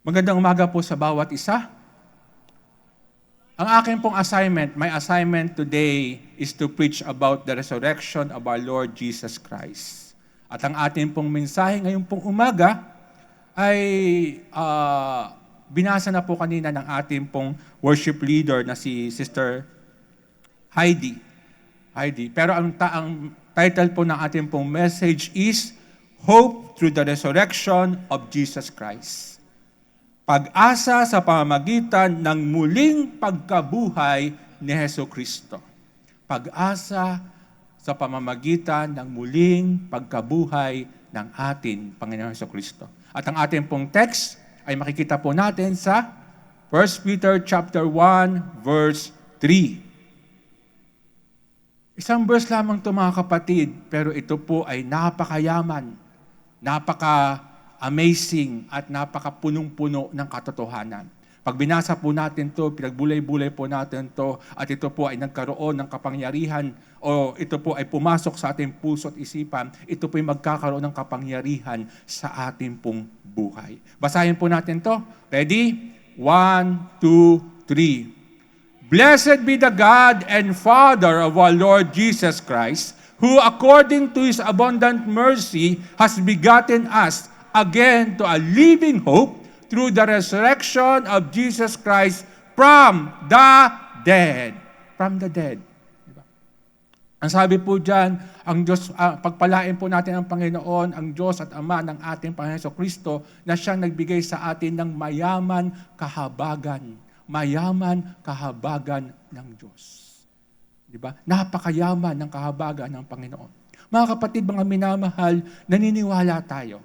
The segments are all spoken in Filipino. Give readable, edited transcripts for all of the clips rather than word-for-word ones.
Magandang umaga po sa bawat isa. Ang akin pong assignment, my assignment today is to preach about the resurrection of our Lord Jesus Christ. At ang atin pong mensahe ngayong pong umaga ay binasa na po kanina ng ating pong worship leader na si Sister Heidi. Pero ang title po ng ating pong message is Hope Through the Resurrection of Jesus Christ. Pag-asa sa pamamagitan ng muling pagkabuhay ni Hesukristo. Pag-asa sa pamamagitan ng muling pagkabuhay ng atin, Panginoon Hesukristo. At ang ating pong text ay makikita po natin sa 1 Peter chapter 1, verse 3. Isang verse lamang ito mga kapatid, pero ito po ay napakayaman, napaka-amazing at napaka-punong-puno ng katotohanan. Pag binasa po natin to, pinagbulay-bulay po natin to, at ito po ay nagkaroon ng kapangyarihan o ito po ay pumasok sa ating puso at isipan, ito po ay magkakaroon ng kapangyarihan sa ating pong buhay. Basahin po natin to. Ready? 1, 2, 3. Blessed be the God and Father of our Lord Jesus Christ, who according to His abundant mercy has begotten us again to a living hope through the resurrection of Jesus Christ from the dead. From the dead. Diba? Ang sabi po dyan, ang Diyos, pagpalain po natin ang Panginoon, ang Diyos at Ama ng ating Panginoon Jesucristo, na siyang nagbigay sa atin ng mayaman kahabagan ng Diyos. Diba? Napakayaman ng kahabagan ng Panginoon. Mga kapatid, mga minamahal, naniniwala tayo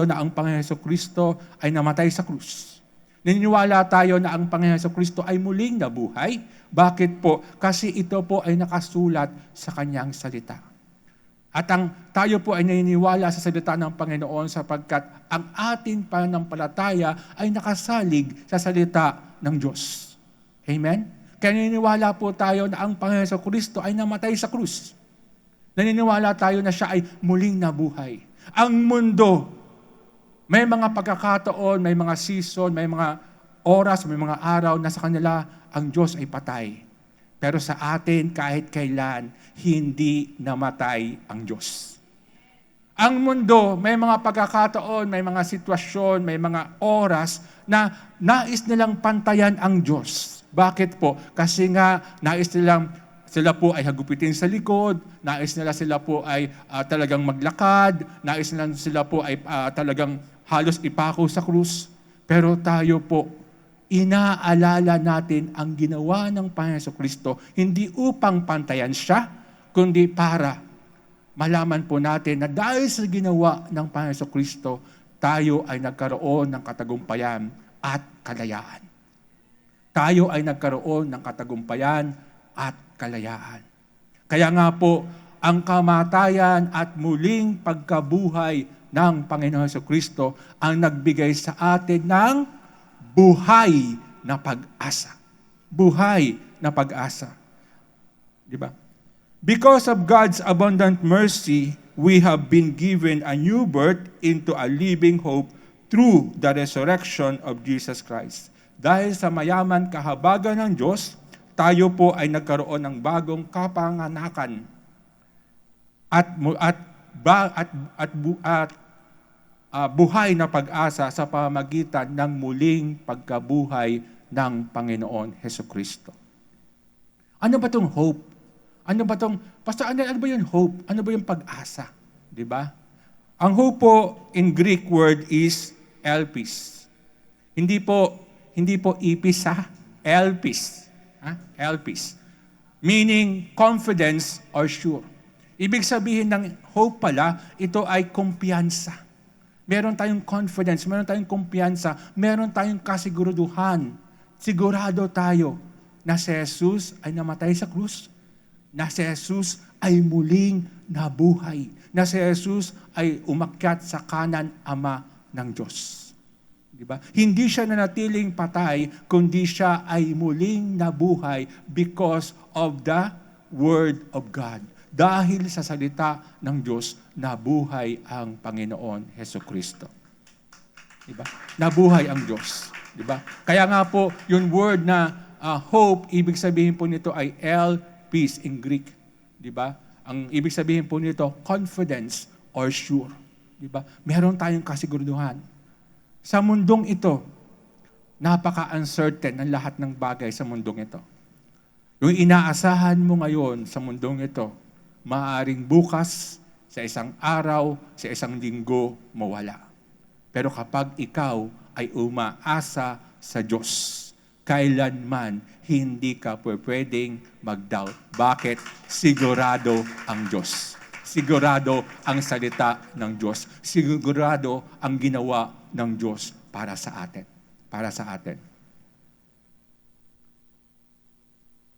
na ang Panginoon Jesucristo ay namatay sa krus. Naniniwala tayo na ang Panginoon Jesucristo ay muling nabuhay. Bakit po? Kasi ito po ay nakasulat sa kanyang salita. At tayo po ay naniniwala sa salita ng Panginoon sapagkat ang ating pananampalataya ay nakasalig sa salita ng Diyos. Amen? Kaya naniniwala po tayo na ang Panginoon Jesucristo ay namatay sa krus. Naniniwala tayo na siya ay muling nabuhay. Ang mundo, may mga pagkakataon, may mga season, may mga oras, may mga araw na sa kanila ang Diyos ay patay. Pero sa atin, kahit kailan, hindi namatay ang Diyos. Ang mundo, may mga pagkakataon, may mga sitwasyon, may mga oras na nais nilang pantayan ang Diyos. Bakit po? Kasi nga, nais nilang sila po ay hagupitin sa likod, nais nila sila po ay talagang maglakad, nais nila sila po ay talagang halos ipako sa krus. Pero tayo po, inaalala natin ang ginawa ng Panginoon Jesucristo, hindi upang pantayan siya, kundi para malaman po natin na dahil sa ginawa ng Panginoon Jesucristo, tayo ay nagkaroon ng katagumpayan at kalayaan. Tayo ay nagkaroon ng katagumpayan at kalayaan. Kaya nga po, ang kamatayan at muling pagkabuhay ng Panginoon Jesucristo ang nagbigay sa atin ng buhay na pag-asa. Buhay na pag-asa. Diba? Because of God's abundant mercy, we have been given a new birth into a living hope through the resurrection of Jesus Christ. Dahil sa mayaman kahabagan ng Diyos, tayo po ay nagkaroon ng bagong kapanganakan at buhay na pag-asa sa pamamagitan ng muling pagkabuhay ng Panginoon Hesukristo. Ano ba itong hope? Ano ba yung hope? Ano ba yung pag-asa? Diba? Ang hope po in Greek word is elpis. Hindi po ipis elpis. Elpis. Meaning confidence or sure. Ibig sabihin ng hope pala, ito ay kumpiyansa. Meron tayong confidence, meron tayong kumpiyansa, meron tayong kasiguruduhan. Sigurado tayo na si Jesus ay namatay sa krus, na si Jesus ay muling nabuhay, na si Jesus ay umakyat sa kanan Ama ng Diyos. Diba? Hindi siya nanatiling patay, kundi siya ay muling nabuhay because of the Word of God. Dahil sa salita ng Diyos, nabuhay ang Panginoon Hesukristo. Di ba? Nabuhay ang Diyos. Di ba? Kaya nga po, yung word na hope, ibig sabihin po nito ay peace in Greek. Di ba? Ang ibig sabihin po nito, confidence or sure. Di ba? Meron tayong kasiguraduhan. Sa mundong ito, napaka-uncertain ang lahat ng bagay sa mundong ito. Yung inaasahan mo ngayon sa mundong ito, maaaring bukas, sa isang araw, sa isang linggo, mawala. Pero kapag ikaw ay umaasa sa Diyos, kailanman hindi ka pwedeng mag-doubt. Bakit? Sigurado ang Diyos. Sigurado ang salita ng Diyos. Sigurado ang ginawa ng Diyos para sa atin. Para sa atin.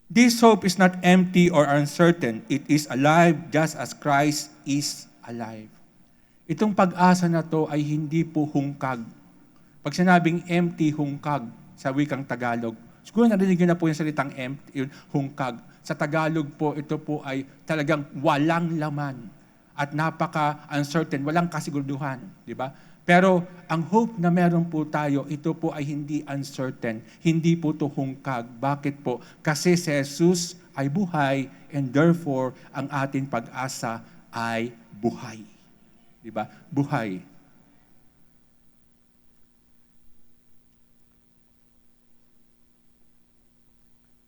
This hope is not empty or uncertain. It is alive just as Christ is alive. Itong pag-asa na to ay hindi po hungkag. Pag sinabing empty, hungkag sa wikang Tagalog, siguro narinig nyo na po yung salitang empty, yung hungkag. Sa Tagalog po, ito po ay talagang walang laman at napaka-uncertain, walang kasiguraduhan. Di ba? Pero ang hope na meron po tayo, ito po ay hindi uncertain, hindi po ito hungkag. Bakit po? Kasi si Jesus ay buhay and therefore ang ating pag-asa ay buhay. Di ba? Buhay.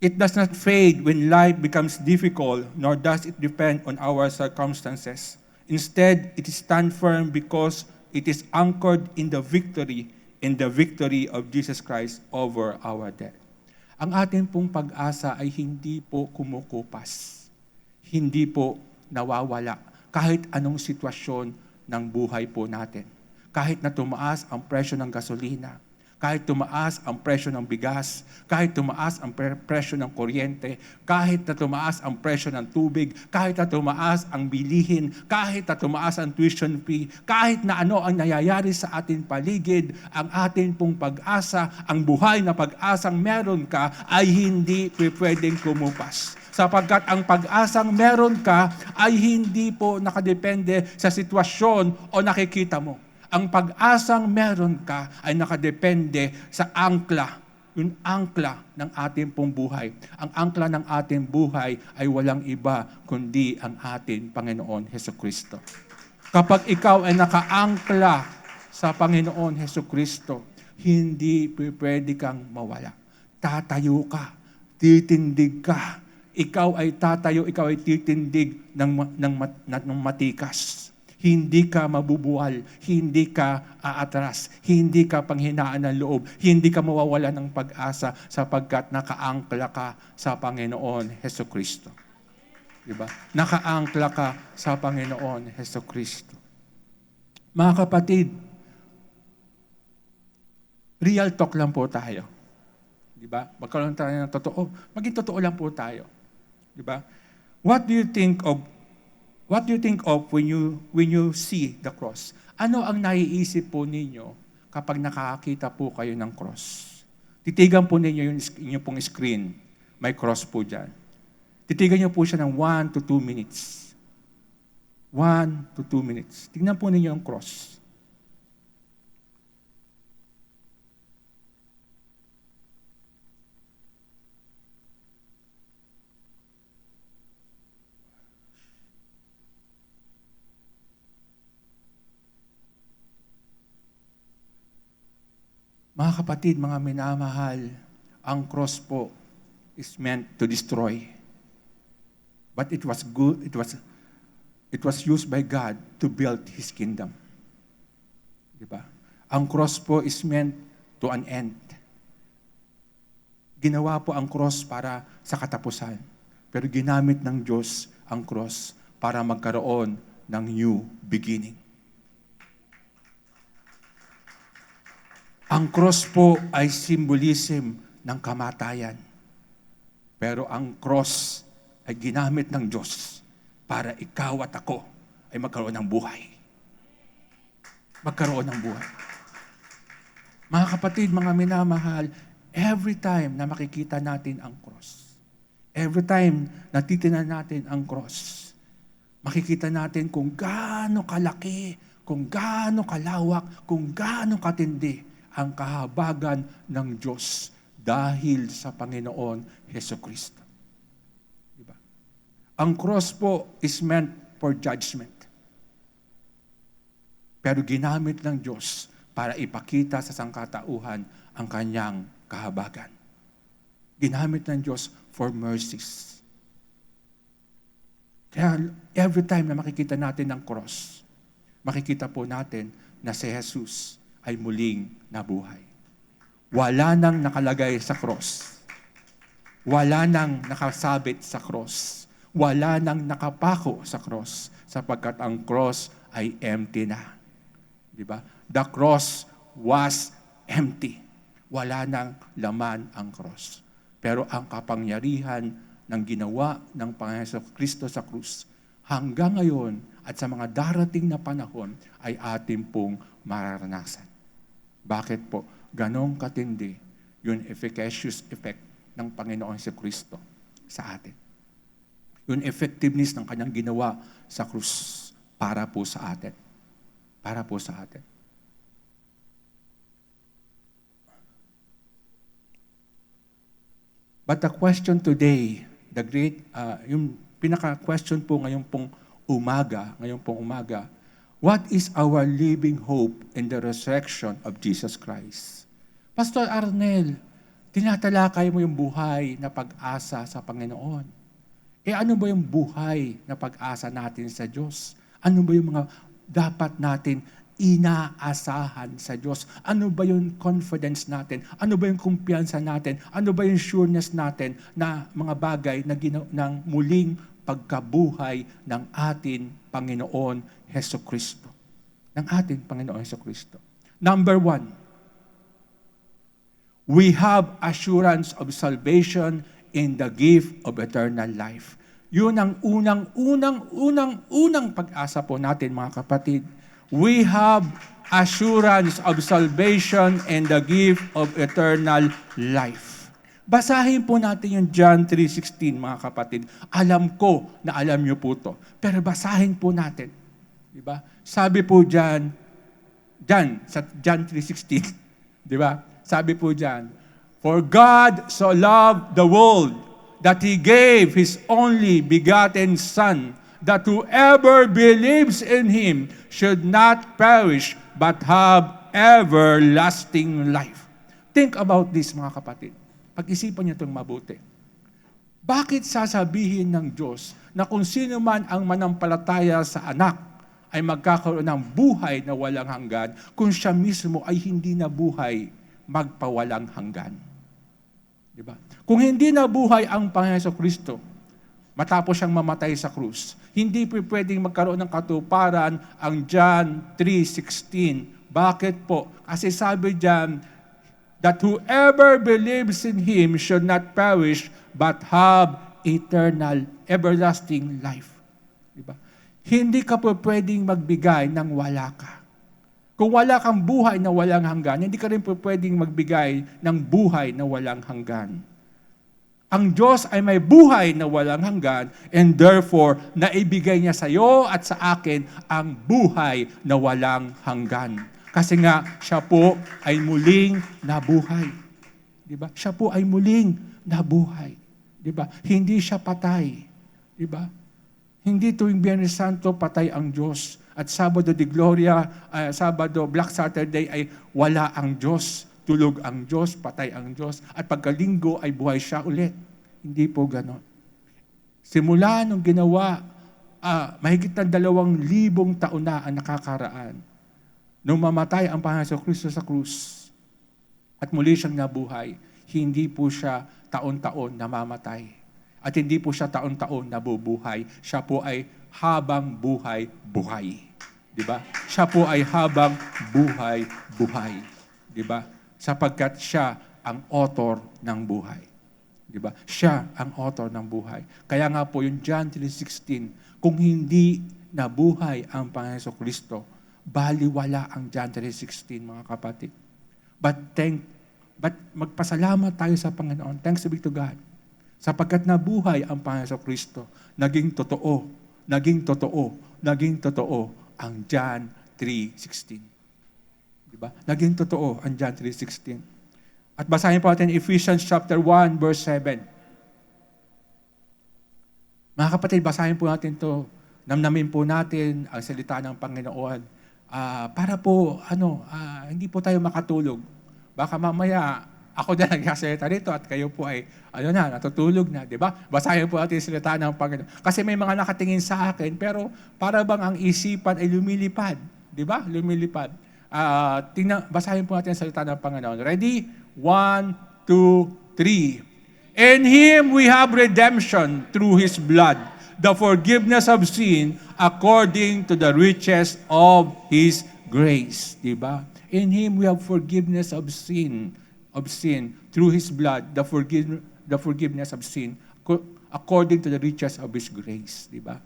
It does not fade when life becomes difficult, nor does it depend on our circumstances. Instead, it stands firm because it is anchored in the victory of Jesus Christ over our death. Ang ating pong pag-asa ay hindi po kumukupas. Hindi po nawawala kahit anong sitwasyon ng buhay po natin. Kahit na tumaas ang presyo ng gasolina, kahit tumaas ang presyo ng bigas, kahit tumaas ang presyo ng kuryente, kahit na tumaas ang presyo ng tubig, kahit na tumaas ang bilihin, kahit na tumaas ang tuition fee, kahit na ano ang nangyayari sa ating paligid, ang ating pong pag-asa, ang buhay na pag-asang meron ka ay hindi pwedeng kumupas. Sapagkat ang pag-asang meron ka ay hindi po nakadepende sa sitwasyon o nakikita mo. Ang pag-asang meron ka ay nakadepende sa angkla, yung angkla ng ating pong buhay. Ang angkla ng ating buhay ay walang iba kundi ang ating Panginoon Hesukristo. Kapag ikaw ay nakaangkla sa Panginoon Hesukristo, hindi pwede kang mawala. Tatayo ka, titindig ka. Ikaw ay tatayo, ikaw ay titindig ng matikas. Hindi ka mabubuwal, hindi ka aatras, hindi ka panghinaan ng loob, hindi ka mawawala ng pag-asa sapagkat nakaangkla ka sa Panginoon Hesukristo. Diba? Nakaangkla ka sa Panginoon Hesukristo. Mga kapatid, real talk lang po tayo. Diba? Magkaroon tayo ng totoo. Maging totoo lang po tayo. Diba? What do you think of when you see the cross? Ano ang naiisip po ninyo kapag nakakita po kayo ng cross? Titigan po ninyo yung inyong pong screen. May cross po dyan. Titigan niyo po siya ng 1 to 2 minutes. 1 to 2 minutes. Tingnan po ninyo yung cross. Mga kapatid, mga minamahal, ang cross po is meant to destroy. But it was good, it was used by God to build His kingdom. Diba? Ang cross po is meant to an end. Ginawa po ang cross para sa katapusan. Pero ginamit ng Diyos ang cross para magkaroon ng new beginning. Ang cross po ay symbolism ng kamatayan. Pero ang cross ay ginamit ng Diyos para ikaw at ako ay magkaroon ng buhay. Magkaroon ng buhay. Mga kapatid, mga minamahal, every time na makikita natin ang cross, every time na titinan natin ang cross, makikita natin kung gaano kalaki, kung gaano kalawak, kung gaano katindi ang kahabagan ng Diyos dahil sa Panginoon Hesukristo. Diba? Ang cross po is meant for judgment. Pero ginamit ng Diyos para ipakita sa sangkatauhan ang kanyang kahabagan. Ginamit ng Diyos for mercies. Kaya every time na makikita natin ang cross, makikita po natin na si Jesus ay muling nabuhay. Wala nang nakalagay sa cross. Wala nang nakasabit sa cross. Wala nang nakapako sa cross sapagkat ang cross ay empty na. Diba? The cross was empty. Wala nang laman ang cross. Pero ang kapangyarihan ng ginawa ng Panginoon Kristo sa krus hanggang ngayon at sa mga darating na panahon ay ating pong mararanasan. Bakit po? Ganong katindi yung efficacious effect ng Panginoon si Kristo sa atin. Yung effectiveness ng kanyang ginawa sa krus para po sa atin. Para po sa atin. But the question today, yung pinaka-question po ngayong pong umaga, what is our living hope in the resurrection of Jesus Christ? Pastor Arnel, tinatalakay mo yung buhay na pag-asa sa Panginoon. Ano ba yung buhay na pag-asa natin sa Diyos? Ano ba yung mga dapat natin inaasahan sa Diyos? Ano ba yung confidence natin? Ano ba yung kumpiyansa natin? Ano ba yung sureness natin na mga bagay na ng muling pagkabuhay ng ating Panginoon Hesukristo? Ng ating Panginoon Hesukristo. Number 1, we have assurance of salvation in the gift of eternal life. Yun ang unang pag-asa po natin, mga kapatid. We have assurance of salvation and the gift of eternal life. Basahin po natin yung John 3:16, mga kapatid. Alam ko na alam niyo po to. Pero basahin po natin. Diba? Sabi po sa John 3:16, diba? Sabi po dyan, for God so loved the world that He gave His only begotten Son, that whoever believes in Him should not perish, but have everlasting life. Think about this, mga kapatid. Pag-isipan niyo itong mabuti. Bakit sasabihin ng Diyos na kung sino man ang manampalataya sa anak ay magkakaroon ng buhay na walang hanggan, kung siya mismo ay hindi na buhay magpawalang hanggan? Diba? Kung hindi na buhay ang Panginoon Kristo, matapos siyang mamatay sa krus, hindi pwedeng magkaroon ng katuparan ang John 3:16. Bakit po? Kasi sabi diyan, that whoever believes in Him should not perish, but have eternal, everlasting life. Diba? Hindi ka po pwedeng magbigay ng wala ka. Kung wala kang buhay na walang hanggan, hindi ka rin po pwedeng magbigay ng buhay na walang hanggan. Ang Diyos ay may buhay na walang hanggan, and therefore, naibigay niya sa iyo at sa akin ang buhay na walang hanggan. Kasi nga, siya po ay muling nabuhay. Diba? Siya po ay muling nabuhay. Diba? Hindi siya patay. Diba? Hindi tuwing Biyernes Santo patay ang Diyos. At Sabado de Gloria, Sabado, Black Saturday ay wala ang Diyos. Tulog ang Diyos, patay ang Diyos. At pagkalinggo ay buhay siya ulit. Hindi po ganon. Simula nung ginawa, mahigit na 2,000 taon na ang nakakaraan. Nung mamatay ang Panginoon Kristo sa krus at muli siyang nabuhay, hindi po siya taon-taon namamatay. At hindi po siya taon-taon nabubuhay. Siya po ay habang buhay-buhay. Diba? Siya po ay habang buhay-buhay. Diba? Sapagkat siya ang author ng buhay. Diba? Siya ang author ng buhay. Kaya nga po yung John 3:16, kung hindi nabuhay ang Panginoon Kristo, baliwala ang John 3:16, mga kapatid. But magpasalamat tayo sa Panginoon. Thanks be to God. Sapagkat nabuhay ang Panginoon Kristo, naging totoo ang John 3:16. Di ba? Naging totoo ang John 3:16. At basahin po natin Ephesians chapter 1, verse 7. Mga kapatid, basahin po natin to. Namnamin po natin ang salita ng Panginoon. Para po, hindi po tayo makatulog. Baka mamaya, ako na nagsasalita dito at kayo po ay, natutulog na, di ba? Basahin po natin ang salita ng Panginoon. Kasi may mga nakatingin sa akin, pero para bang ang isipan ay lumilipad. Di ba? Lumilipad. Basahin po natin ang salita ng Panginoon. Ready? 1, 2, 3. In Him we have redemption through His blood, the forgiveness of sin according to the riches of His grace. Diba? In Him we have forgiveness of sin through His blood, the forgiveness of sin according to the riches of His grace. Diba?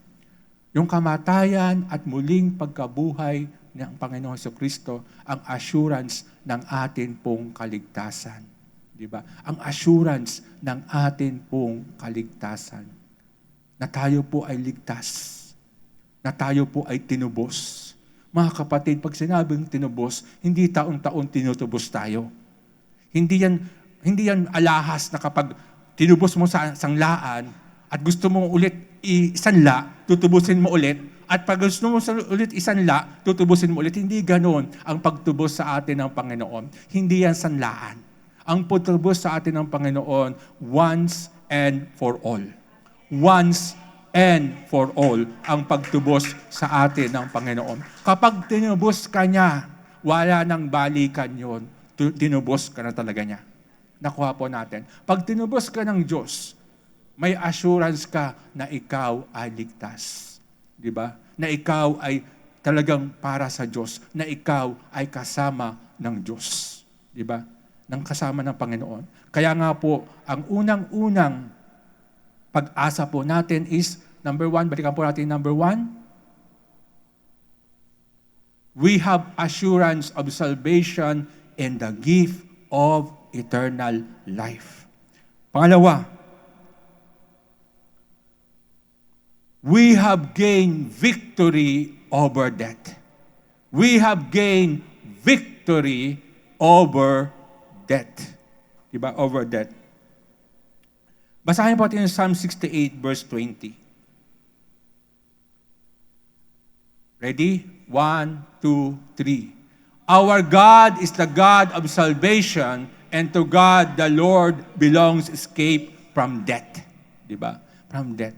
Yung kamatayan at muling pagkabuhay ng Panginoon Jesucristo ang assurance ng atin pong kaligtasan. Diba? Ang assurance ng atin pong kaligtasan. Na tayo po ay ligtas. Na tayo po ay tinubos. Mga kapatid, pag sinabing tinubos, hindi taon-taon tinutubos tayo. Hindi yan alahas na kapag tinubos mo sa sanglaan at gusto mo ulit isanla, tutubusin mo ulit, at pag gusto mo ulit isanla, tutubusin mo ulit. Hindi ganon ang pagtubos sa atin ng Panginoon. Hindi yan sanlaan. Ang pagtubos sa atin ng Panginoon, once and for all. Once and for all ang pagtubos sa atin ng Panginoon. Kapag tinubos ka niya, wala nang balikan yon. Tinubos ka na talaga niya. Nakuha po natin. Pag tinubos ka ng Diyos, may assurance ka na ikaw ay ligtas. Di ba? Na ikaw ay talagang para sa Diyos. Na ikaw ay kasama ng Diyos. Di ba? Ng kasama ng Panginoon. Kaya nga po, ang unang-unang pag-asa po natin is, number 1, balikan po natin number 1. We have assurance of salvation and the gift of eternal life. Pangalawa, we have gained victory over death. We have gained victory over death. Diba? Over death. Basahin po natin yung Psalm 68 verse 20. Ready? 1, 2, 3. Our God is the God of salvation, and to God the Lord belongs escape from death. Diba? From death.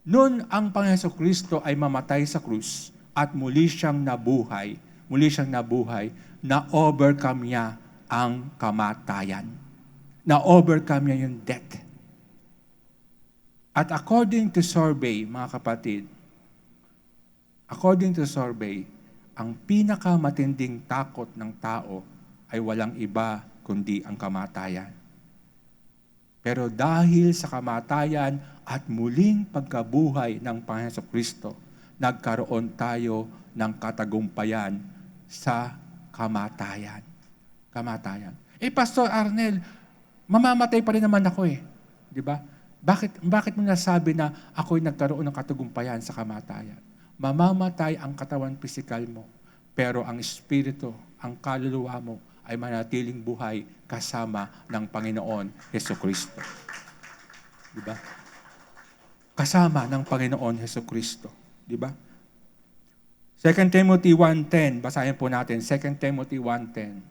Noon ang Panginoon Kristo ay mamatay sa krus at muli siyang nabuhay, na-overcome niya ang kamatayan. Na-overcome niya yung death. At according to survey, mga kapatid, ang pinakamatinding takot ng tao ay walang iba kundi ang kamatayan. Pero dahil sa kamatayan at muling pagkabuhay ng Panginoon Kristo, nagkaroon tayo ng katagumpayan sa kamatayan. Kamatayan. Pastor Arnel, mamamatay pa rin naman ako Di ba? Bakit mo nasabi na ako'y nagkaroon ng katagumpayan sa kamatayan? Mamamatay ang katawan pisikal mo, pero ang espiritu, ang kaluluwa mo ay manatiling buhay kasama ng Panginoon Jesucristo. Di ba? Kasama ng Panginoon Jesucristo. Di ba? 2 Timothy 1:10. Basahin po natin. 2 Timothy 1:10.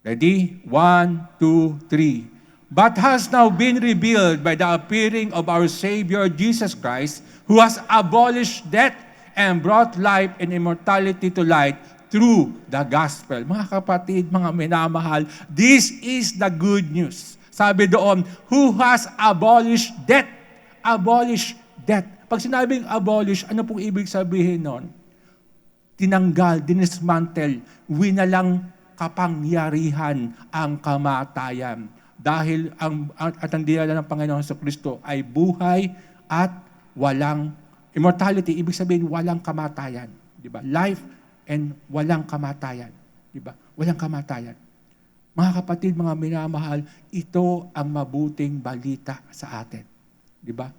Ready? 1, 2, 3. But has now been revealed by the appearing of our Savior Jesus Christ, who has abolished death and brought life and immortality to light through the gospel. Mga kapatid, mga minamahal, this is the good news. Sabi doon, who has abolished death. Abolish death. Pag sinabing abolish, ano pong ibig sabihin nun? Tinanggal, dinismantle, winalang kapangyarihan ang kamatayan. Dahil ang dinala ng Panginoon sa Kristo ay buhay at walang immortality. Ibig sabihin, walang kamatayan. Diba? Life and walang kamatayan. Diba? Walang kamatayan. Mga kapatid, mga minamahal, ito ang mabuting balita sa atin. Diba?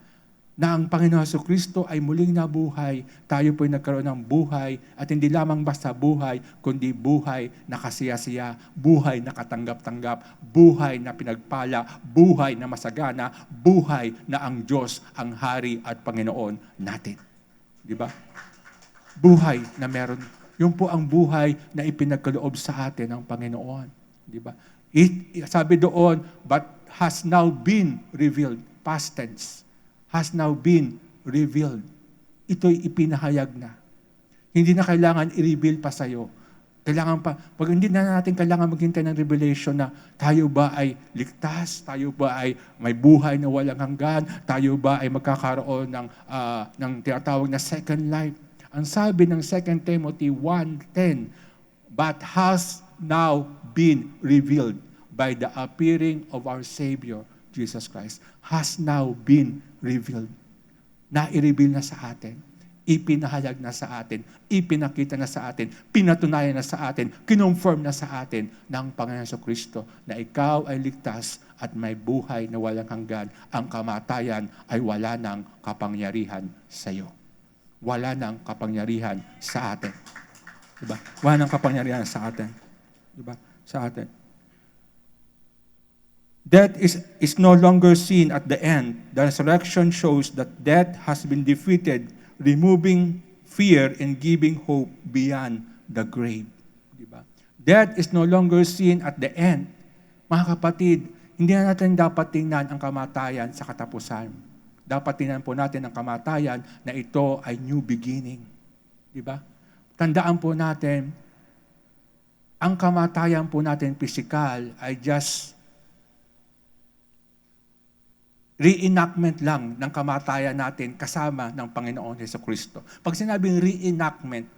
na ang Panginoon Jesucristo ay muling nabuhay, tayo po'y nagkaroon ng buhay, at hindi lamang basta buhay, kundi buhay na kasiya-siya, buhay na katanggap-tanggap, buhay na pinagpala, buhay na masagana, buhay na ang Diyos ang Hari at Panginoon natin. Di ba? Buhay na meron. Yun po ang buhay na ipinagkaloob sa atin ng Panginoon. Di ba? Sabi doon, but has now been revealed. Past tense. Has now been revealed. Ito'y ipinahayag na. Hindi na kailangan i-reveal pa sa'yo. Kailangan pa, pag hindi na natin kailangan maghintay ng revelation na tayo ba ay ligtas, tayo ba ay may buhay na walang hanggan, tayo ba ay magkakaroon ng tinatawag na second life. Ang sabi ng 2 Timothy 1:10, but has now been revealed by the appearing of our Savior, Jesus Christ. Has now been revealed. Na-i-reveal na sa atin. Ipinahayag na sa atin. Ipinakita na sa atin. Pinatunayan na sa atin. Kinonfirm na sa atin ng Panginoon Jesucristo na ikaw ay ligtas at may buhay na walang hanggan. Ang kamatayan ay wala ng kapangyarihan sa iyo. Wala ng kapangyarihan sa atin. Diba? Wala ng kapangyarihan sa atin. Diba? Sa atin. Death is no longer seen at the end. The resurrection shows that death has been defeated, removing fear and giving hope beyond the grave. Diba? Death is no longer seen at the end. Mga kapatid, hindi na natin dapat tingnan ang kamatayan sa katapusan. Dapat tingnan po natin ang kamatayan na ito ay new beginning. Diba? Tandaan po natin, ang kamatayan po natin physical ay just reenactment lang ng kamatayan natin kasama ng Panginoon Jesucristo. Pag sinabing reenactment,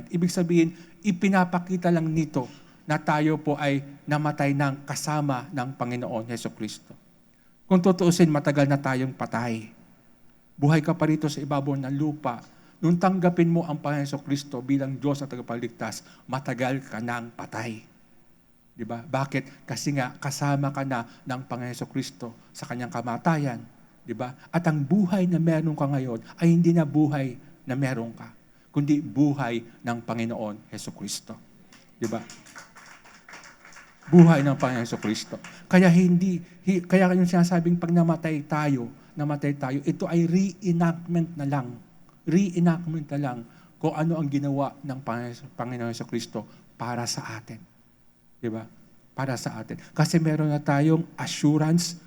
ibig sabihin, ipinapakita lang nito na tayo po ay namatay ng kasama ng Panginoon Jesucristo. Kung tutuusin, matagal na tayong patay. Buhay ka pa rito sa ibabaw ng lupa. Nung tanggapin mo ang Panginoon Jesucristo bilang Diyos at tagapagligtas, matagal ka nang patay. Diba? Bakit? Kasi nga kasama ka na ng Panginoon Jesucristo sa kanyang kamatayan. Diba? At ang buhay na meron ka ngayon ay hindi na buhay na meron ka, kundi buhay ng Panginoon Jesucristo. Diba? Buhay ng Panginoon Jesucristo. Kaya kaya yung sinasabing pag namatay tayo, ito ay reenactment na lang. Reenactment na lang kung ano ang ginawa ng Panginoon Jesucristo para sa atin. Diba? Para sa atin. Kasi meron na tayong assurance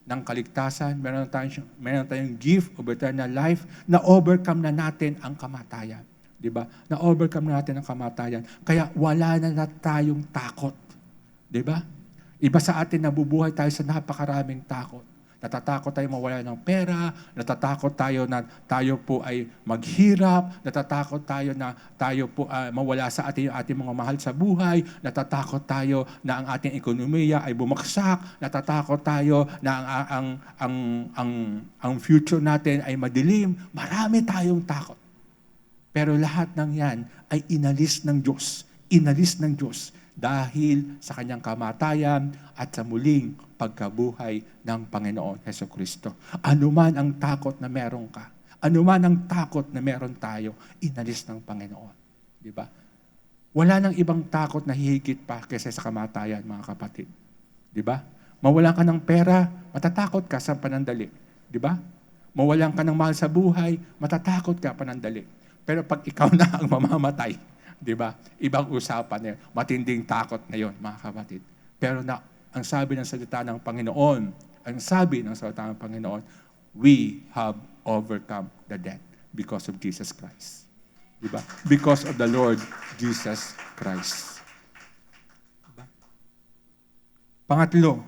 ng kaligtasan, meron na tayong gift of eternal life, na overcome na natin ang kamatayan. Diba? Na overcome na natin ang kamatayan. Kaya wala na tayong takot. Diba? Iba sa atin, nabubuhay tayo sa napakaraming takot. Natatakot tayo mawala ng pera, natatakot tayo na tayo po ay maghirap, natatakot tayo na tayo po mawala sa ating mga mahal sa buhay, natatakot tayo na ang ating ekonomiya ay bumagsak, natatakot tayo na ang future natin ay madilim. Marami tayong takot. Pero lahat ng yan ay inalis ng Diyos. Inalis ng Diyos dahil sa kanyang kamatayan at sa muling pagkabuhay ng Panginoon Jesucristo. Anuman ang takot na meron ka, anuman ang takot na meron tayo, inalis ng Panginoon. Di ba? Wala nang ibang takot na hihigit pa kaysa sa kamatayan, mga kapatid. Di ba? Mawalan ka ng pera, matatakot ka sa panandali. Di ba? Mawalan ka ng mahal sa buhay, matatakot ka panandali. Pero pag ikaw na ang mamamatay, di ba? Ibang usapan na yun. Matinding takot na yun, mga kapatid. Pero ang sabi ng salita ng Panginoon, we have overcome the death because of Jesus Christ. Di ba? Because of the Lord Jesus Christ. Diba? Pangatlo,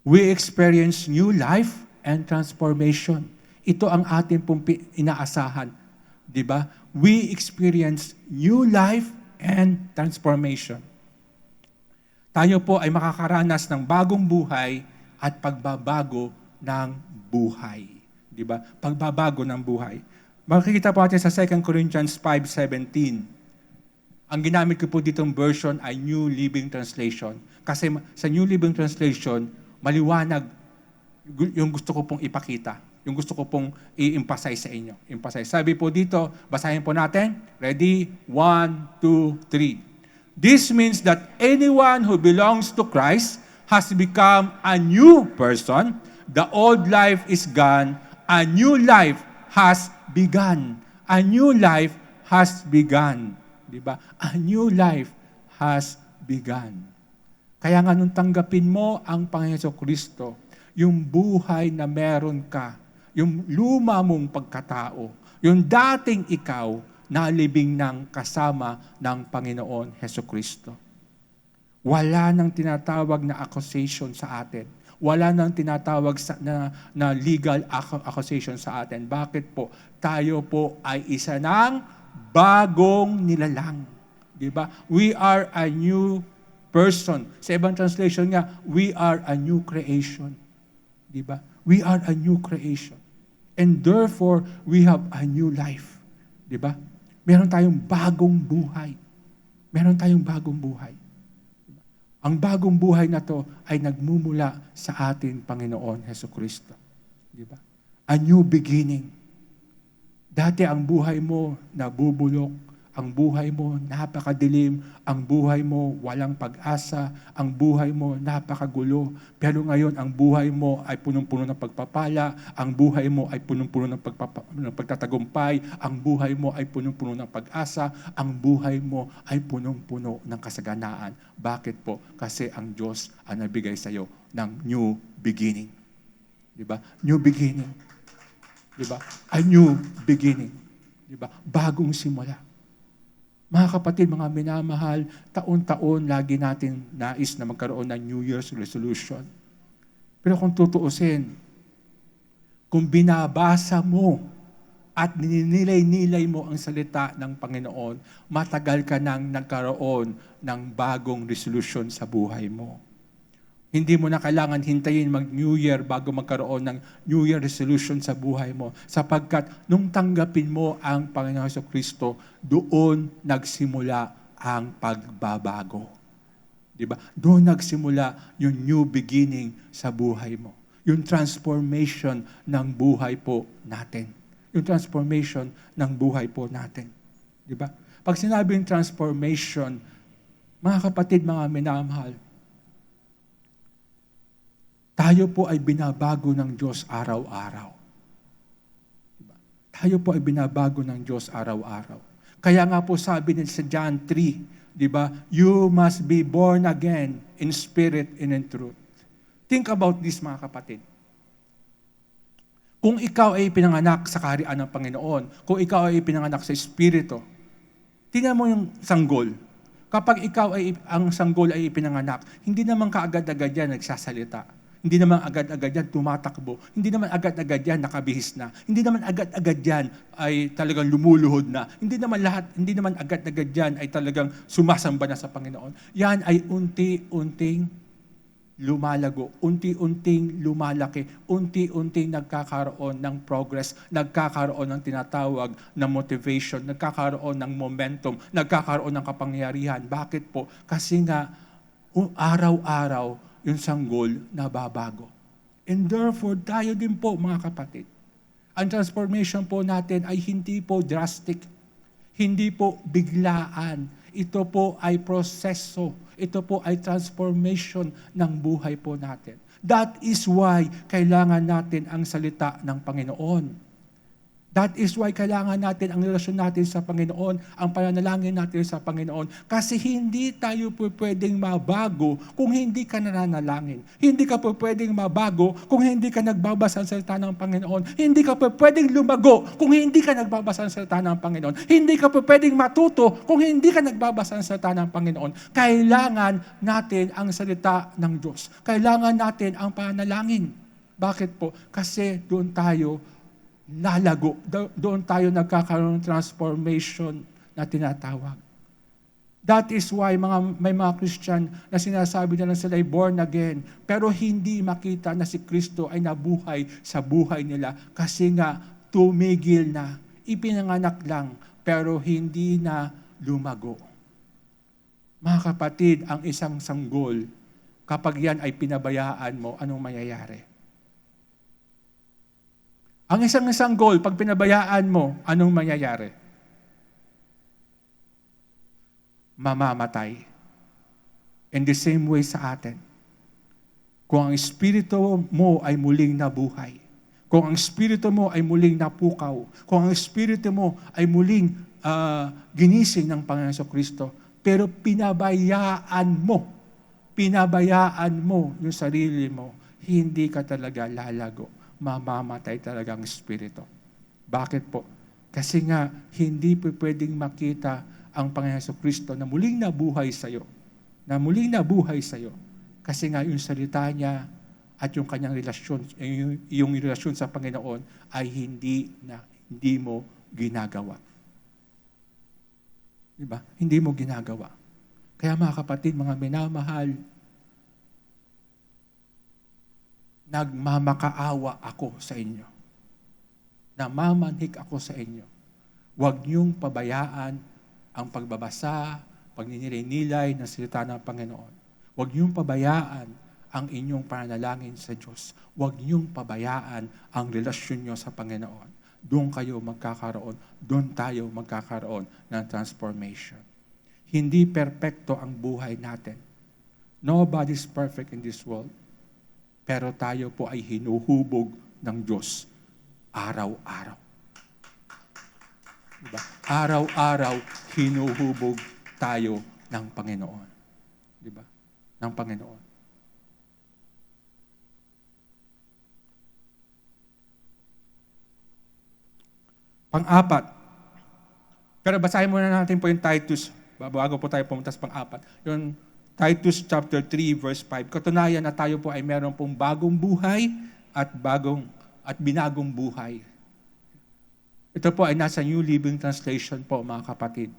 we experience new life and transformation. Ito ang ating pong inaasahan. Diba? We experience new life and transformation. Tayo po ay makakaranas ng bagong buhay at pagbabago ng buhay. Diba? Pagbabago ng buhay. Makikita po natin sa 2 Corinthians 5:17. Ang ginamit ko po ditong version ay New Living Translation. Kasi sa New Living Translation, maliwanag yung gusto ko pong ipakita. Yung gusto ko pong i-emphasize sa inyo. Emphasize. Sabi po dito, basahin po natin. Ready? 1, 2, 3. This means that anyone who belongs to Christ has become a new person. The old life is gone. A new life has begun. A new life has begun. Diba? A new life has begun. Kaya nga nung tanggapin mo ang Panginoon Kristo, yung buhay na meron ka, yung luma mong pagkatao, yung dating ikaw, nalibing ng kasama ng Panginoon Hesus Kristo. Wala nang tinatawag na accusation sa atin. Wala nang tinatawag na legal accusation sa atin. Bakit po? Tayo po ay isa ng bagong nilalang. Diba? We are a new person. Sa ibang translation nga, we are a new creation. Diba? We are a new creation. And therefore, we have a new life. Diba? Meron tayong bagong buhay. Meron tayong bagong buhay. Ang bagong buhay na to ay nagmumula sa ating Panginoon Hesus Kristo. Diba? A new beginning. Dati ang buhay mo nabubulok, ang buhay mo napakadilim, ang buhay mo walang pag-asa, ang buhay mo napakagulo. Pero ngayon ang buhay mo ay punong-puno ng pagpapala, ang buhay mo ay punong-puno ng pagtatagumpay, ang buhay mo ay punong-puno ng pag-asa, ang buhay mo ay punong-puno ng kasaganaan. Bakit po? Kasi ang Diyos ang nabigay sa iyo ng new beginning. Diba? New beginning. Diba? A new beginning. Diba? Bagong simula. Mga kapatid, mga minamahal, taon-taon lagi natin nais na magkaroon ng New Year's resolution. Pero kung tutuusin, kung binabasa mo at ninilay-nilay mo ang salita ng Panginoon, matagal ka nang nagkaroon ng bagong resolution sa buhay mo. Hindi mo na kailangan hintayin mag-New Year bago magkaroon ng New Year resolution sa buhay mo. Sapagkat nung tanggapin mo ang Panginoon Jesucristo, doon nagsimula ang pagbabago. Diba? Doon nagsimula yung new beginning sa buhay mo. Yung transformation ng buhay po natin. Yung transformation ng buhay po natin. Diba? Pag sinabing transformation, mga kapatid, mga minamahal, tayo po ay binabago ng Diyos araw-araw. Diba? Tayo po ay binabago ng Diyos araw-araw. Kaya nga po sabi niya sa John 3, diba? You must be born again in spirit and in truth. Think about this, mga kapatid. Kung ikaw ay pinanganak sa kaharian ng Panginoon, kung ikaw ay pinanganak sa Espiritu, tingnan mo yung sanggol. Kapag ikaw ay, ang sanggol ay ipinanganak, hindi naman kaagad-agad yan nagsasalita. Hindi naman agad-agad yan tumatakbo. Hindi naman agad-agad yan nakabihis na. Hindi naman agad-agad yan ay talagang lumuluhod na. Hindi naman agad-agad yan ay talagang sumasamba na sa Panginoon. Yan ay unti-unting lumalago, unti-unting lumalaki, unti-unting nagkakaroon ng progress, nagkakaroon ng tinatawag na motivation, nagkakaroon ng momentum, nagkakaroon ng kapangyarihan. Bakit po? Kasi nga, araw-araw, yung sanggol nababago. And therefore, tayo din po, mga kapatid. Ang transformation po natin ay hindi po drastic, hindi po biglaan. Ito po ay proseso. Ito po ay transformation ng buhay po natin. That is why kailangan natin ang salita ng Panginoon. That is why kailangan natin ang relasyon natin sa Panginoon, ang pananalangin natin sa Panginoon. Kasi hindi tayo po pwedeng mabago kung hindi ka nananalangin. Hindi ka po pwedeng mabago kung hindi ka nagbabasa ng salita ng Panginoon. Hindi ka po pwedeng lumago kung hindi ka nagbabasa ng salita ng Panginoon. Hindi ka po pwedeng matuto kung hindi ka nagbabasa ng salita ng Panginoon. Kailangan natin ang salita ng Diyos. Kailangan natin ang pananalangin. Bakit po? Kasi doon tayo lalago. Doon tayo nagkakaroon ng transformation na tinatawag. That is why may mga Christian na sinasabi na lang sila ay born again, pero hindi makita na si Kristo ay nabuhay sa buhay nila kasi nga tumigil na, ipinanganak lang, pero hindi na lumago. Mga kapatid, ang isang sanggol, Kapag yan ay pinabayaan mo, anong mangyayari? Ang isang goal, pag pinabayaan mo, anong mangyayari? Mamamatay. In the same way sa atin. Kung ang espiritu mo ay muling nabuhay, kung ang espiritu mo ay muling napukaw, kung ang espiritu mo ay muling ginising ng Panginoon Kristo, pero pinabayaan mo yung sarili mo, hindi ka talaga lalago. Mamamatay talaga ang espiritu. Bakit po? Kasi nga, hindi po pwedeng makita ang Panginoon Kristo na muling nabuhay sa'yo. Kasi nga yung salita niya at yung kanyang relasyon, yung relasyon sa Panginoon ay hindi mo ginagawa. Diba? Hindi mo ginagawa. Kaya mga kapatid, mga minamahal, nagmamakaawa ako sa inyo. Namamanhik ako sa inyo. Huwag niyong pabayaan ang pagbabasa, pagninilay ng salita ng Panginoon. Huwag niyong pabayaan ang inyong pananalangin sa Diyos. Huwag niyong pabayaan ang relasyon niyo sa Panginoon. Doon tayo magkakaroon ng transformation. Hindi perpekto ang buhay natin. Nobody's perfect in this world. Pero tayo po ay hinuhubog ng Diyos araw-araw. Diba? Araw-araw hinuhubog tayo ng Panginoon. Diba? Ng Panginoon. Pang-apat. Pero basahin muna natin po yung Titus. Bago po tayo pumunta sa pang-apat. Yung Titus chapter 3 verse 5. Katunayan na tayo po ay meron pong bagong buhay at binagong buhay. Ito po ay nasa New Living Translation po, mga kapatid.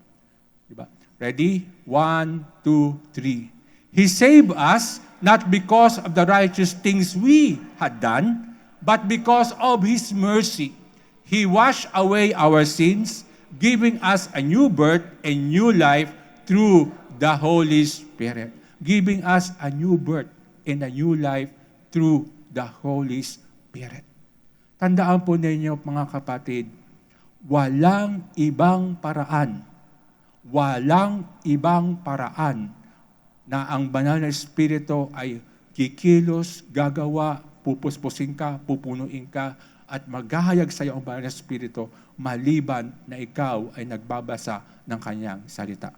Diba? Ready? 1, 2, 3. He saved us not because of the righteous things we had done, but because of His mercy. He washed away our sins, giving us a new birth and new life through the Holy Spirit. Giving us a new birth and a new life through the Holy Spirit. Tandaan po ninyo, mga kapatid, walang ibang paraan na ang banal na Espiritu ay kikilos, gagawa, pupuspusin ka, pupunuin ka, at maghahayag sa iyo ang banal na Espiritu maliban na ikaw ay nagbabasa ng kanyang salita.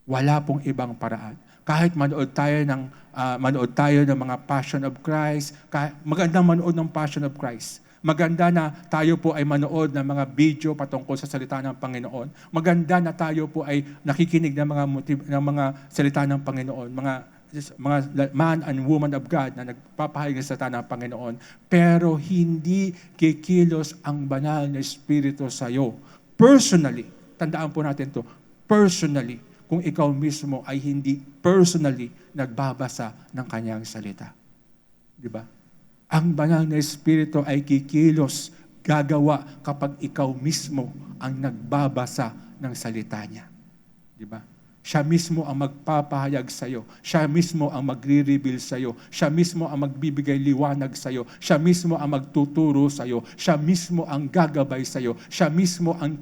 Wala pong ibang paraan. Kahit manood tayo ng mga Passion of Christ, magandang manood ng Passion of Christ. Maganda na tayo po ay manood ng mga video patungkol sa salita ng Panginoon. Maganda na tayo po ay nakikinig ng mga salita ng Panginoon, mga man and woman of God na nagpapahayag ng salita ng Panginoon. Pero hindi kikilos ang banal na Espiritu sa iyo. Personally, tandaan po natin to, personally, kung ikaw mismo ay hindi personally nagbabasa ng kanyang salita. Di ba? Ang banal na Espiritu ay kikilos, gagawa kapag ikaw mismo ang nagbabasa ng salita niya. Di ba? Siya mismo ang magpapahayag sa iyo. Siya mismo ang magre-reveal sa iyo. Siya mismo ang magbibigay liwanag sa iyo. Siya mismo ang magtuturo sa iyo. Siya mismo ang gagabay sa iyo. Siya mismo ang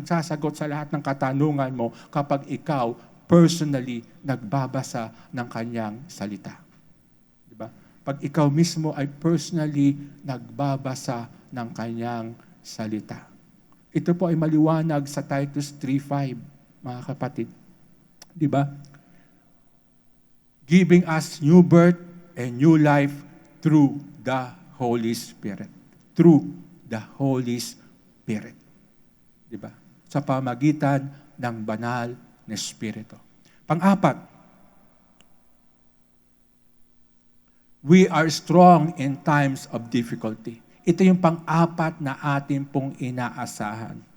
sasagot sa lahat ng katanungan mo kapag ikaw personally nagbabasa ng kanyang salita. Diba? Pag ikaw mismo ay personally nagbabasa ng kanyang salita. Ito po ay maliwanag sa Titus 3:5, mga kapatid. Diba? Giving us new birth and new life through the Holy Spirit. Through the Holy Spirit. Diba? Sa pamagitan ng banal na Espiritu. Pang-apat, we are strong in times of difficulty. Ito yung pang-apat na atin pong inaasahan.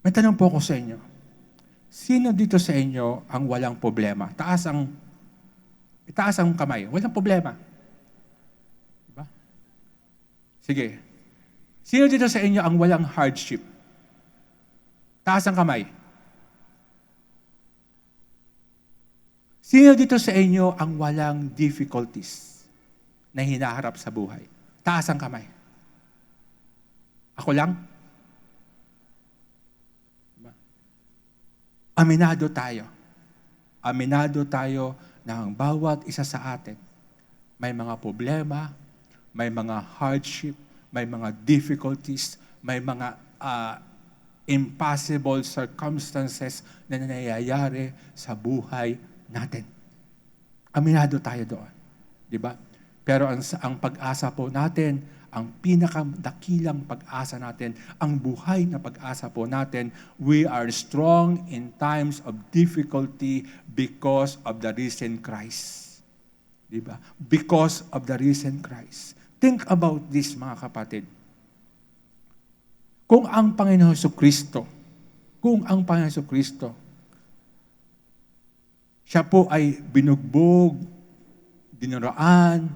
May tanong po ako sa inyo. Sino dito sa inyo ang walang problema? Itaas ang kamay. Walang problema. Diba? Sige. Sino dito sa inyo ang walang hardship? Taas ang kamay. Sino dito sa inyo ang walang difficulties na hinaharap sa buhay? Taas ang kamay. Ako lang? Aminado tayo. Aminado tayo na ang bawat isa sa atin may mga problema, may mga hardship, may mga difficulties, may mga impossible circumstances na nangyayari sa buhay natin. Aminado tayo doon. Di ba? Pero ang pag-asa po natin, ang pinakadakilang pag-asa natin, ang buhay na pag-asa po natin, we are strong in times of difficulty because of the risen Christ. Di ba? Because of the risen Christ. Think about this, mga kapatid. Kung ang Panginoon Jesucristo, siya po ay binugbog, dinuraan,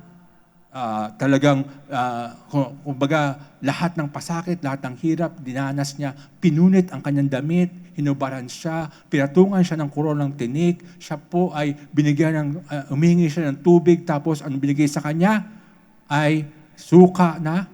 kumbaga, lahat ng pasakit, lahat ng hirap, dinanas niya, pinunit ang kanyang damit, hinubaran siya, pinatungan siya ng koronang tinik, siya po ay humingi siya ng tubig, tapos ang binigay sa kanya ay suka na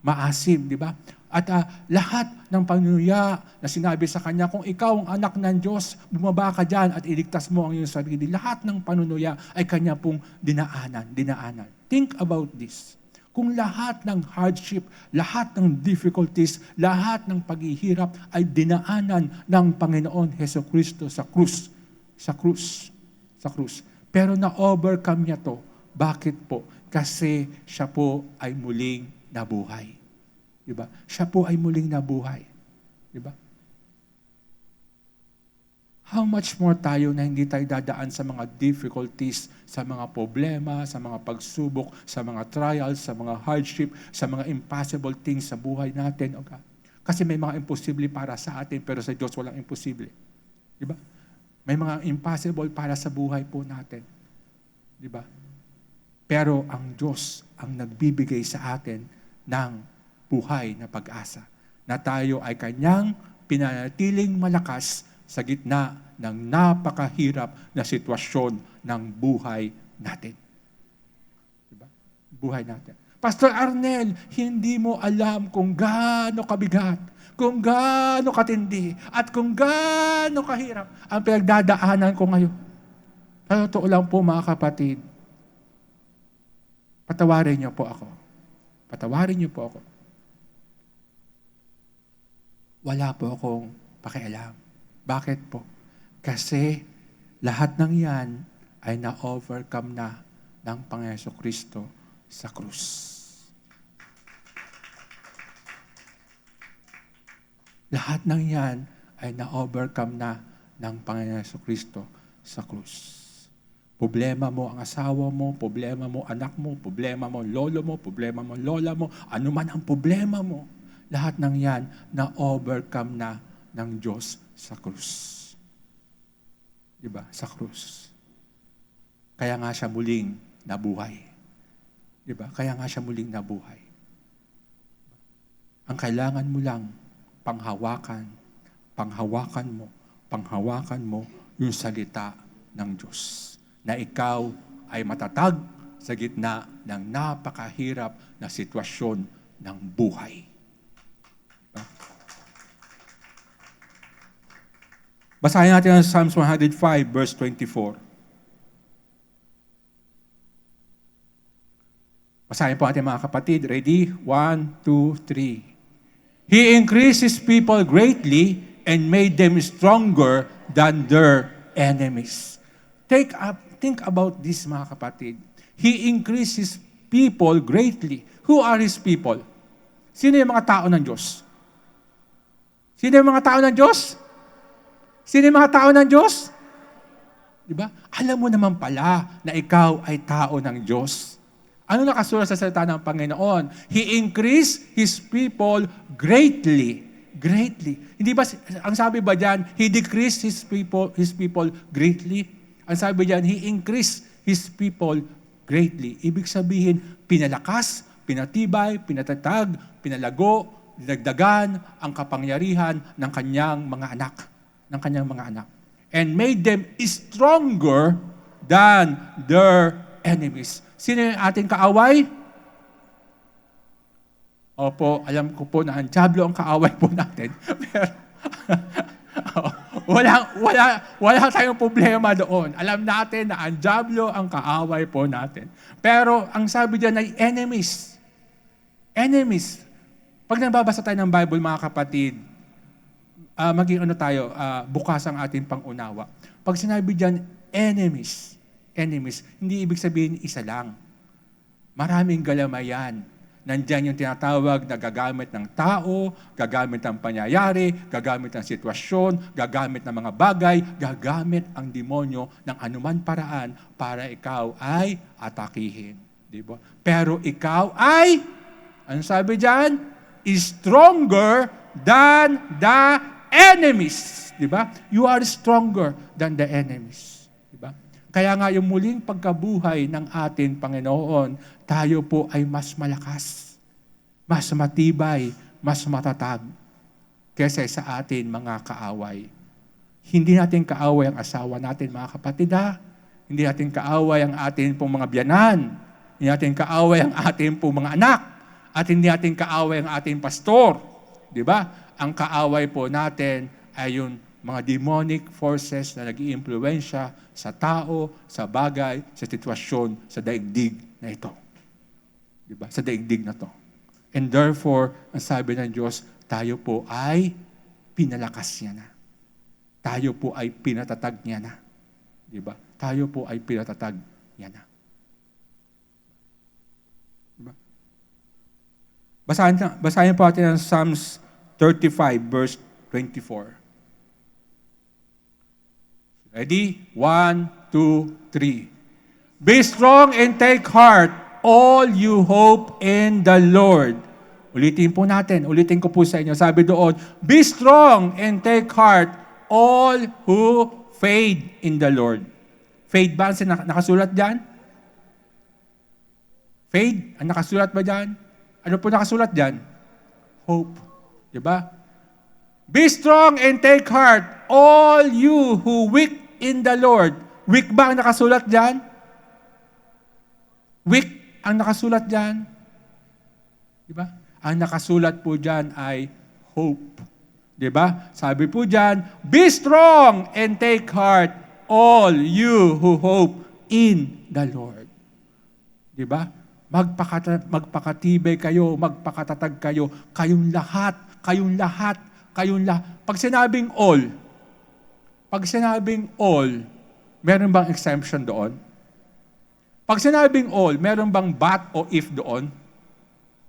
maasim, di ba? At lahat ng panunuya na sinabi sa kanya, kung ikaw ang anak ng Diyos, bumaba ka dyan at iligtas mo ang iyong sarili. Lahat ng panunuya ay kanya pong dinaanan. Think about this. Kung lahat ng hardship, lahat ng difficulties, lahat ng paghihirap ay dinaanan ng Panginoon Jesucristo sa krus. Pero na-overcome niya to. Bakit po? Kasi siya po ay muling nabuhay. Diba? Siya po ay muling nabuhay. Diba? How much more tayo na hindi tayo dadaan sa mga difficulties, sa mga problema, sa mga pagsubok, sa mga trials, sa mga hardship, sa mga impossible things sa buhay natin. Okay? Kasi may mga imposible para sa atin, pero sa Diyos walang imposible. Diba? May mga impossible para sa buhay po natin. Diba? Pero ang Diyos ang nagbibigay sa atin ng buhay na pag-asa, na tayo ay kanyang pinanatiling malakas sa gitna ng napakahirap na sitwasyon ng buhay natin. Diba? Buhay natin. Pastor Arnel, hindi mo alam kung gaano kabigat, kung gaano katindi, at kung gaano kahirap ang pinagdadaanan ko ngayon. Pero totoo lang po, mga kapatid, patawarin niyo po ako. Wala po akong pakialam. Bakit po? Kasi lahat ng yan ay na-overcome na ng Panginoon Jesucristo sa krus. Lahat ng yan ay na-overcome na ng Panginoon Jesucristo sa krus. Problema mo ang asawa mo, problema mo anak mo, problema mo lolo mo, problema mo lola mo, ano man ang problema mo, lahat ng yan na-overcome na ng Diyos sa krus. Diba? Sa krus. Kaya nga siya muling nabuhay. Diba? Kaya nga siya muling nabuhay. Ang kailangan mo lang, panghawakan mo yung salita ng Diyos. Na ikaw ay matatag sa gitna ng napakahirap na sitwasyon ng buhay. Basahin natin ang Psalms 105, verse 24. Basahin po natin, mga kapatid. Ready? 1, 2, 3. He increased his people greatly and made them stronger than their enemies. Think about this, mga kapatid. He increased his people greatly. Who are his people? Sino yung mga tao ng Diyos? Sino yung mga tao ng Diyos? Sino yung mga tao ng Diyos? Diba? Alam mo naman pala na ikaw ay tao ng Diyos. Ano nakasulat sa salita ng Panginoon? He increased His people greatly. Greatly. Hindi ba, ang sabi ba diyan, He decreased His people greatly? Ang sabi diyan, He increased His people greatly. Ibig sabihin, pinalakas, pinatibay, pinatatag, pinalago, dinagdagan ang kapangyarihan ng kanyang mga anak. and made them stronger than their enemies. Sino yung ating kaaway? Opo, alam ko po na ang dyablo ang kaaway po natin. Pero wala tayong problema doon. Alam natin na ang dyablo ang kaaway po natin. Pero ang sabi diyan ay enemies. Enemies. Pag nababasa tayo ng Bible, mga kapatid, maging bukas ang ating pangunawa. Pag sinabi diyan, enemies, hindi ibig sabihin isa lang. Maraming galamayan. Nandiyan yung tinatawag na gagamit ng tao, gagamit ng pangyayari, gagamit ng sitwasyon, gagamit ng mga bagay, gagamit ang demonyo ng anuman paraan para ikaw ay atakihin. Diba? Pero ikaw ay, ano sabi dyan? Stronger than the enemies. Diba? You are stronger than the enemies. Diba? Kaya nga yung muling pagkabuhay ng ating Panginoon, tayo po ay mas malakas, mas matibay, mas matatag kaysa sa atin mga kaaway. Hindi natin kaaway ang asawa natin, mga kapatid, ha? Hindi natin kaaway ang atin pong mga biyanan. Hindi natin kaaway ang atin pong mga anak. At hindi natin kaaway ang ating pastor. Di ba? Ang kaaway po natin ay yung mga demonic forces na nag-iimpluwensya sa tao, sa bagay, sa sitwasyon, sa daigdig na ito. Diba? Sa daigdig na to. And therefore, ang sabi ng Diyos, tayo po ay pinalakas niya na. Tayo po ay pinatatag niya na. Diba? Tayo po ay pinatatag niya na. Diba? Basahin po natin ang Psalms 35, verse 24. Ready? 1, 2, 3. Be strong and take heart, all you hope in the Lord. Ulitin ko po sa inyo. Sabi doon, be strong and take heart, all who faith in the Lord. Faith ba ang nakasulat dyan? Faith? Ang nakasulat ba dyan? Ano po nakasulat dyan? Hope. Diba? Be strong and take heart, all you who weak in the Lord. Weak ba ang nakasulat dyan? Weak ang nakasulat dyan. Diba? Ang nakasulat po dyan ay hope. Diba? Sabi po dyan, be strong and take heart, all you who hope in the Lord. Diba? Magpakatibay kayo, magpakatatag kayo, kayong lahat. Pag sinabing all, meron bang exemption doon? Pag sinabing all, meron bang but o if doon?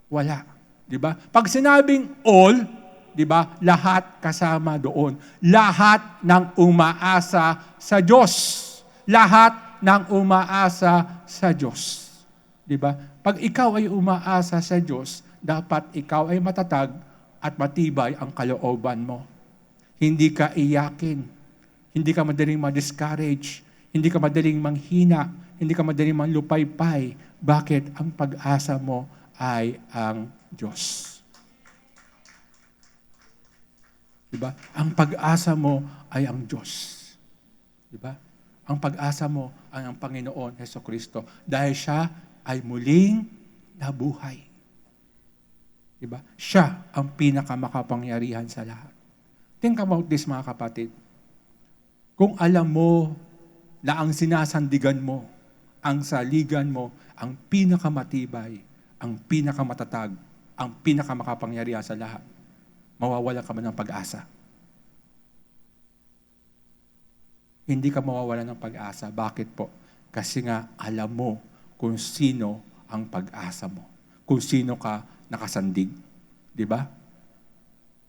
Wala. Diba? Pag sinabing all, diba, lahat kasama doon. Lahat ng umaasa sa Diyos. Lahat ng umaasa sa Diyos. Diba? Pag ikaw ay umaasa sa Diyos, dapat ikaw ay matatag at matibay ang kalooban mo. Hindi ka iyakin. Hindi ka madaling ma-discourage. Hindi ka madaling manghina. Hindi ka madaling manlupaypay. Bakit? Ang pag-asa mo ay ang Diyos. Diba? Ang pag-asa mo ay ang Diyos. Diba? Ang pag-asa mo ay ang Panginoon Hesukristo. Dahil siya ay muling nabuhay. Diba? Siya ang pinakamakapangyarihan sa lahat. Think about this, mga kapatid. Kung alam mo na ang sinasandigan mo, ang saligan mo, ang pinakamatibay, ang pinakamatatag, ang pinakamakapangyarihan sa lahat, mawawala ka man ng pag-asa. Hindi ka mawawala ng pag-asa. Bakit po? Kasi nga alam mo kung sino ang pag-asa mo. Kung sino ka nakasandig. Di ba?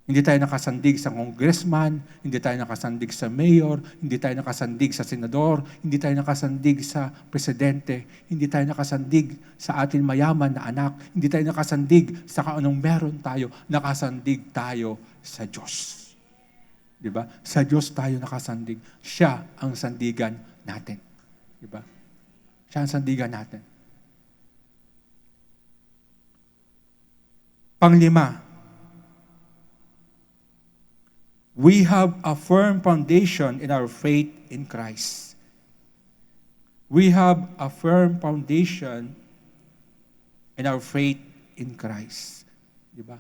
Hindi tayo nakasandig sa congressman, hindi tayo nakasandig sa mayor, hindi tayo nakasandig sa senador, hindi tayo nakasandig sa presidente, hindi tayo nakasandig sa ating mayaman na anak, hindi tayo nakasandig sa anong meron tayo, nakasandig tayo sa Diyos. Diba? Sa Diyos tayo nakasandig. Siya ang sandigan natin. Diba? Siya ang sandigan natin. Panglima, We have a firm foundation in our faith in Christ. We have a firm foundation in our faith in Christ. Di ba?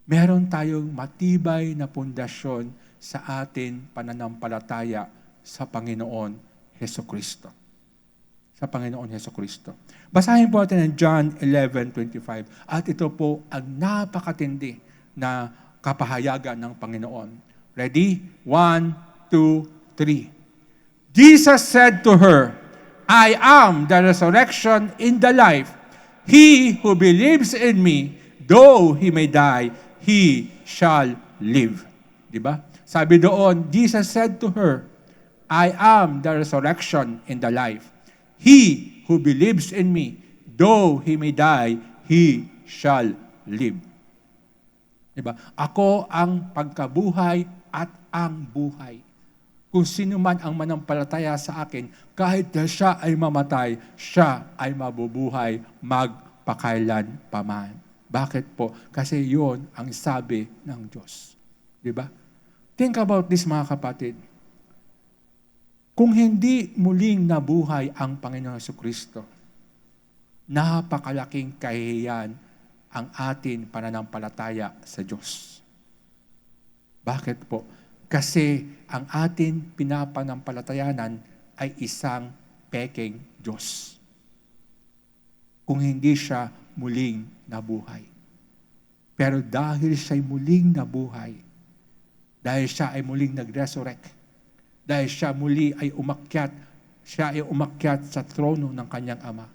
Meron tayong matibay na pundasyon sa atin pananampalataya sa Panginoon Hesukristo. Sa Panginoon Hesukristo. Basahin po natin ang John 11:25. At ito po ang napakatindi na kapahayagan ng Panginoon. Ready? 1, 2, 3. Jesus said to her, I am the resurrection and the life. He who believes in me, though he may die, he shall live. Diba? Sabi doon, Jesus said to her, I am the resurrection and the life. He who believes in me, though he may die, he shall live. Diba? Ako ang pagkabuhay at ang buhay. Kung sino man ang manampalataya sa akin, kahit na siya ay mamatay, siya ay mabubuhay magpakailan paman. Bakit po? Kasi yun ang sabi ng Diyos. Diba? Think about this, mga kapatid. Kung hindi muling nabuhay ang Panginoon Jesucristo, napakalaking kahihiyan ang atin pananampalataya sa Diyos. Bakit po? Kasi ang atin pinapanampalatayanan ay isang pekeng Diyos. Kung hindi siya muling nabuhay. Pero dahil siya'y muling nabuhay, dahil siya ay muling nag-resurrect, dahil siya muli ay umakyat sa trono ng kanyang Ama,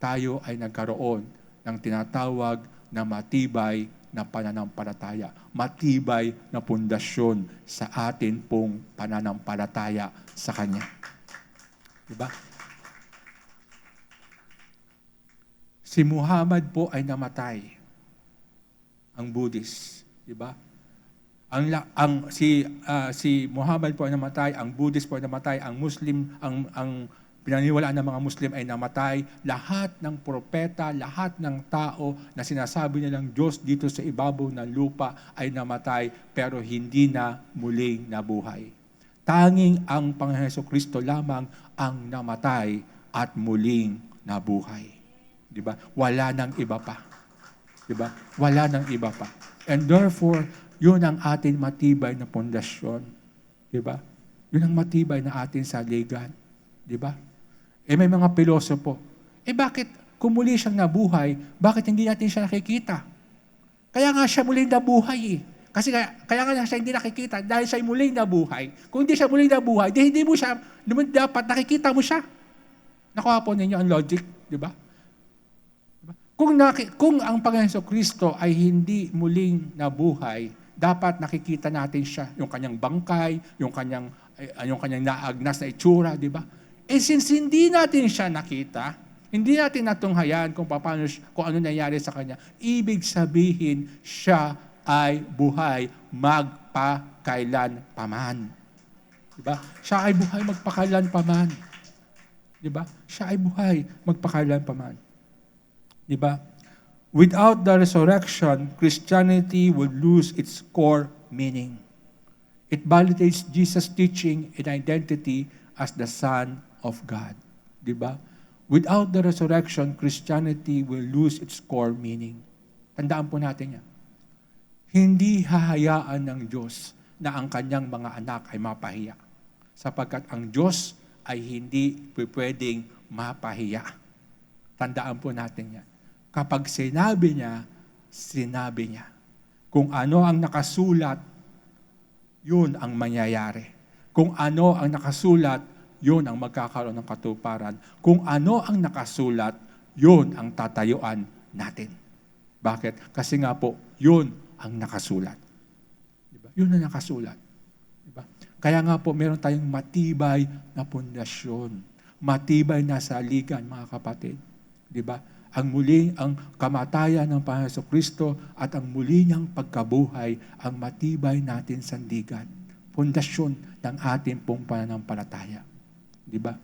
tayo ay nagkaroon ng tinatawag na matibay na pananampalataya, matibay na pundasyon sa atin pong pananampalataya sa Kanya. Diba? Si Muhammad po ay namatay, ang Buddhist, diba? Si Muhammad po ay namatay, ang Buddhist po ay namatay, ang Muslim, ang pinaniwalaan ng mga Muslim ay namatay. Lahat ng propeta, lahat ng tao na sinasabi nilang Diyos dito sa ibabaw ng lupa ay namatay, pero hindi na muling nabuhay. Tanging ang Panginoon Jesucristo lamang ang namatay at muling nabuhay. Diba? Wala nang iba pa. Diba? Wala nang iba pa. And therefore, yun ang atin matibay na pundasyon. Diba? Yun ang matibay na atin saligan. Diba? May mga pilosopo. Bakit kung muli siyang nabuhay, bakit hindi natin siya nakikita? Kaya nga siya muling nabuhay Kasi kaya nga siya hindi nakikita dahil siya muling nabuhay. Kung hindi siya muling nabuhay, hindi mo siya, dapat nakikita mo siya. Nakuha po ninyo ang logic, di ba? Kung ang Panginoon Kristo ay hindi muling nabuhay, dapat nakikita natin siya, yung kanyang bangkay, yung kanyang naagnas na itsura, di ba? Since hindi natin siya nakita, hindi natin natunghayan kung ano nangyari sa kanya, ibig sabihin siya ay buhay magpakailan paman. Di ba? Siya ay buhay magpakailan paman. Di ba? Siya ay buhay magpakailan paman. Di ba? Without the resurrection, Christianity would lose its core meaning. It validates Jesus' teaching and identity as the Son of God. Di ba? Without the resurrection, Christianity will lose its core meaning. Tandaan po natin yan. Hindi hahayaan ng Diyos na ang kanyang mga anak ay mapahiya. Sapagkat ang Diyos ay hindi pwedeng mapahiya. Tandaan po natin yan. Kapag sinabi niya. Kung ano ang nakasulat, yun ang mangyayari. Kung ano ang nakasulat, yun ang magkakaroon ng katuparan. Kung ano ang nakasulat, yun ang tatayuan natin. Bakit? Kasi nga po, yun ang nakasulat. Diba? Yun ang nakasulat. Diba? Kaya nga po, meron tayong matibay na pundasyon. Matibay na saligan, mga kapatid. Diba? Ang kamatayan ng Panginoon Kristo at ang muli niyang pagkabuhay ang matibay natin sandigan. Pundasyon ng ating pong pananampalataya. Di ba?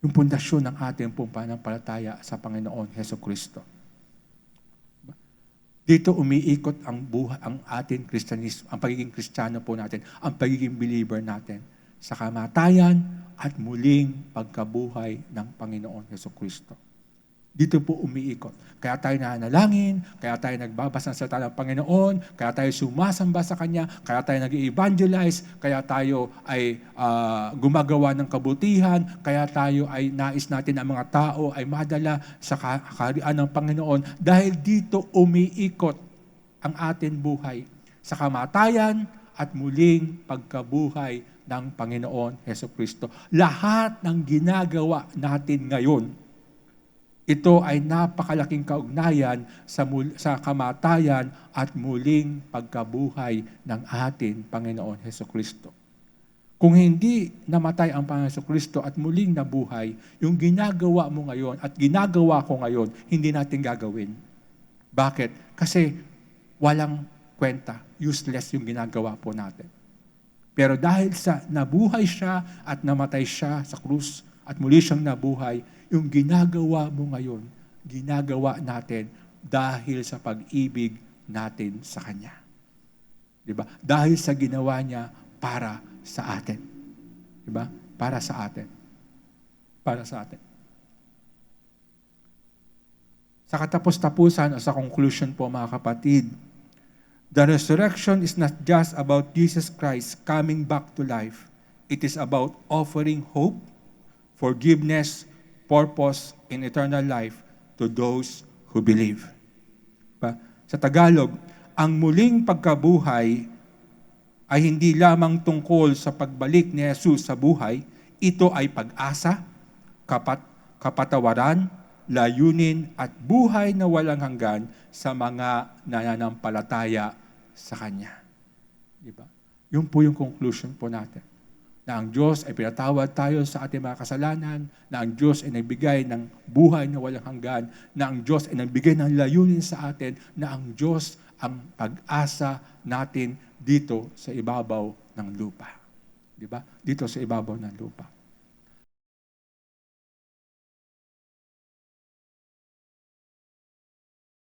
Yung pundasyon ng ating pong pananampalataya sa Panginoon Hesus Kristo. Dito umiikot ang buhay, ang ating Kristyanismo, ang pagiging Kristiyano po natin, ang pagiging believer natin sa kamatayan at muling pagkabuhay ng Panginoon Jesucristo. Dito po umiikot. Kaya tayo nananalangin, kaya tayo nagbabasa ng salita ng Panginoon, kaya tayo sumasamba sa Kanya, kaya tayo nag-evangelize, kaya tayo ay gumagawa ng kabutihan, kaya tayo ay nais natin ang mga tao ay madala sa kaharian ng Panginoon. Dahil dito umiikot ang ating buhay sa kamatayan at muling pagkabuhay ng Panginoon Jesucristo. Lahat ng ginagawa natin ngayon, ito ay napakalaking kaugnayan sa kamatayan at muling pagkabuhay ng ating Panginoon Jesucristo. Kung hindi namatay ang Panginoon Jesucristo at muling nabuhay, yung ginagawa mo ngayon at ginagawa ko ngayon, hindi natin gagawin. Bakit? Kasi walang kwenta, useless yung ginagawa po natin. Pero dahil sa nabuhay siya at namatay siya sa krus at muli siyang nabuhay, yung ginagawa mo ngayon, ginagawa natin dahil sa pag-ibig natin sa Kanya. Diba? Dahil sa ginawa niya para sa atin. Diba? Para sa atin. Para sa atin. Sa katapos-tapusan o sa conclusion po mga kapatid, the resurrection is not just about Jesus Christ coming back to life. It is about offering hope, forgiveness, purpose, and eternal life to those who believe. Sa Tagalog, ang muling pagkabuhay ay hindi lamang tungkol sa pagbalik ni Jesus sa buhay, ito ay pag-asa, kapatawaran, layunin at buhay na walang hanggan sa mga nananampalataya sa Kanya. Diba? Yun po yung conclusion po natin. Na ang Diyos ay pinatawad tayo sa ating mga kasalanan, na ang Diyos ay nagbigay ng buhay na walang hanggan, na ang Diyos ay nagbigay ng layunin sa atin, na ang Diyos ang pag-asa natin dito sa ibabaw ng lupa. Diba? Dito sa ibabaw ng lupa.